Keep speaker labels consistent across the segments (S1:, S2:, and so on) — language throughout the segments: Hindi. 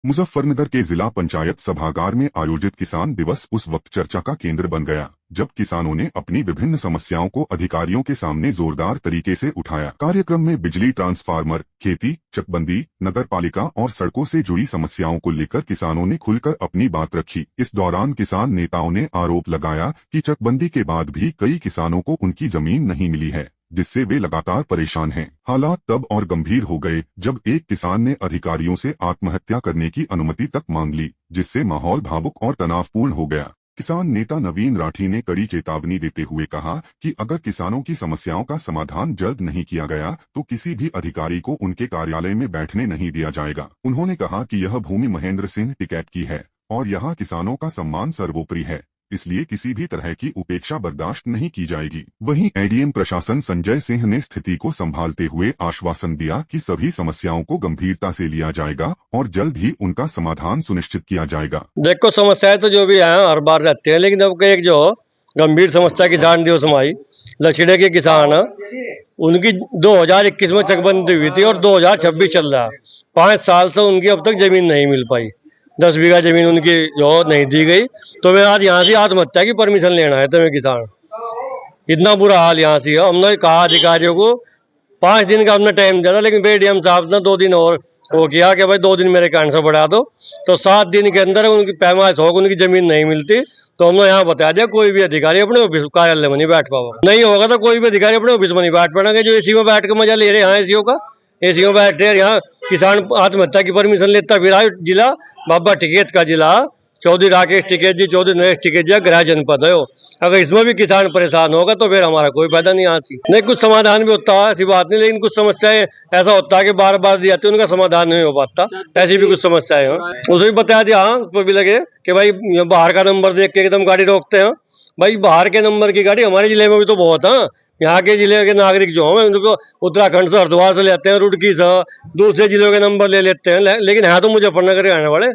S1: मुजफ्फरनगर के जिला पंचायत सभागार में आयोजित किसान दिवस उस वक्त चर्चा का केंद्र बन गया जब किसानों ने अपनी विभिन्न समस्याओं को अधिकारियों के सामने जोरदार तरीके से उठाया। कार्यक्रम में बिजली ट्रांसफार्मर, खेती, चकबंदी, नगर पालिका और सड़कों से जुड़ी समस्याओं को लेकर किसानों ने खुलकर अपनी बात रखी। इस दौरान किसान नेताओं ने आरोप लगाया कि चकबंदी के बाद भी कई किसानों को उनकी जमीन नहीं मिली है, जिससे वे लगातार परेशान हैं। हालात तब और गंभीर हो गए जब एक किसान ने अधिकारियों से आत्महत्या करने की अनुमति तक मांग ली, जिससे माहौल भावुक और तनावपूर्ण हो गया। किसान नेता नवीन राठी ने कड़ी चेतावनी देते हुए कहा कि अगर किसानों की समस्याओं का समाधान जल्द नहीं किया गया तो किसी भी अधिकारी को उनके कार्यालय में बैठने नहीं दिया जाएगा। उन्होंने कहा कि यह भूमि महेंद्र सिंह टिकैत की है और यहाँ किसानों का सम्मान सर्वोपरि है, इसलिए किसी भी तरह की उपेक्षा बर्दाश्त नहीं की जाएगी। वहीं एडीएम प्रशासन संजय सिंह ने स्थिति को संभालते हुए आश्वासन दिया कि सभी समस्याओं को गंभीरता से लिया जाएगा और जल्द ही उनका समाधान सुनिश्चित किया जाएगा।
S2: देखो, समस्याएं तो जो भी है हर बार रहती है, लेकिन अब एक जो गंभीर समस्या किसान दिवस में आई, लछड़े के किसान उनकी 2021 में चकबंदी हुई थी और 2026 चल रहा है। 5 साल से उनकी अब तक जमीन नहीं मिल पाई। 10 बीघा जमीन उनकी जो नहीं दी गई, तो मैं आज यहाँ से आत्महत्या की परमिशन लेना है। तो मैं किसान, इतना बुरा हाल यहाँ से। हमने कहा अधिकारियों को 5 दिन का हमने टाइम दिया था, लेकिन एडीएम साहब ने 2 दिन और वो किया कि भाई 2 दिन मेरे कान से बढ़ा दो। तो 7 दिन के अंदर उनकी पैमाइश होगी, उनकी जमीन नहीं मिलती। तो हमने यहाँ बता दिया कोई भी अधिकारी अपने ऑफिस कार्यालय में नहीं बैठ पाओगे। नहीं होगा तो कोई भी अधिकारी अपने ऑफिस में नहीं बैठ पाएंगे। जो एसी में बैठ के मजा ले रहे हैं एसीओ का, एसी में बैठे यहाँ किसान आत्महत्या की परमिशन लेता फिर आए। जिला बाबा टिकैत का जिला चौधरी राकेश टिकैत जी, चौधरी नरेश टिकैत जी गृह जनपद है। अगर इसमें भी किसान परेशान होगा तो फिर हमारा कोई फायदा नहीं। यहाँ से नहीं कुछ समाधान भी होता है, ऐसी बात नहीं, लेकिन कुछ समस्याएं ऐसा होता है कि बार बार दी जाती है, उनका समाधान नहीं हो पाता। ऐसी भी कुछ समस्याएं हैं, उसे भी बताया दिया। हाँ, उसको भी लगे कि भाई बाहर का नंबर देख के एकदम गाड़ी रोकते हैं। भाई बाहर के नंबर की गाड़ी हमारे जिले में भी तो बहुत है। यहाँ के जिले के नागरिक जो हैं उनको उत्तराखंड से, हरिद्वार से लेते हैं, रुड़की से, दूसरे जिलों के नंबर ले लेते हैं, लेकिन यहाँ तो मुजफ्फरनगर के आने वाले।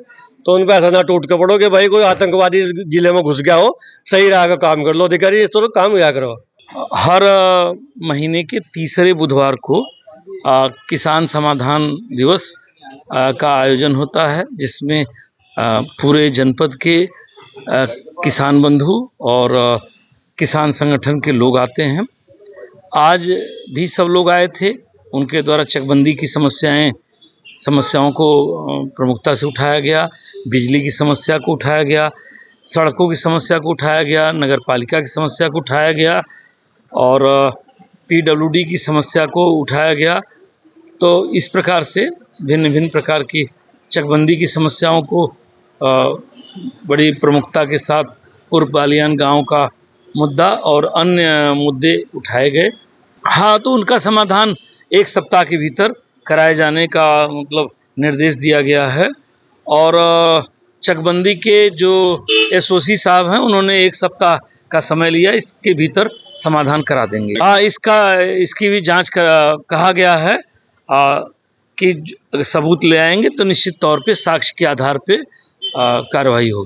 S2: तो उन पर ऐसा ना टूट के पड़ो कि भाई कोई आतंकवादी जिले में घुस गया हो, सही राह का काम कर लो। अधिकारी इस तरह काम क्या करो।
S3: हर महीने के तीसरे बुधवार को किसान समाधान दिवस का आयोजन होता है, जिसमें पूरे जनपद के किसान बंधु और किसान संगठन के लोग आते हैं। आज भी सब लोग आए थे। उनके द्वारा चकबंदी की समस्याओं को प्रमुखता से उठाया गया, बिजली की समस्या को उठाया गया, सड़कों की समस्या को उठाया गया, नगर पालिका की समस्या को उठाया गया और पीडब्ल्यूडी की समस्या को उठाया गया। तो इस प्रकार से भिन्न भिन्न प्रकार की चकबंदी की समस्याओं को बड़ी प्रमुखता के साथ पूर्व बालियान गांव का मुद्दा और अन्य मुद्दे उठाए गए। हाँ, तो उनका समाधान 1 सप्ताह के भीतर कराए जाने का मतलब निर्देश दिया गया है और चकबंदी के जो एसओसी साहब हैं उन्होंने 1 सप्ताह का समय लिया, इसके भीतर समाधान करा देंगे। हाँ, इसकी भी जांच कहा गया है कि सबूत ले आएंगे तो निश्चित तौर पे साक्ष्य के आधार पे कार्रवाई होगी।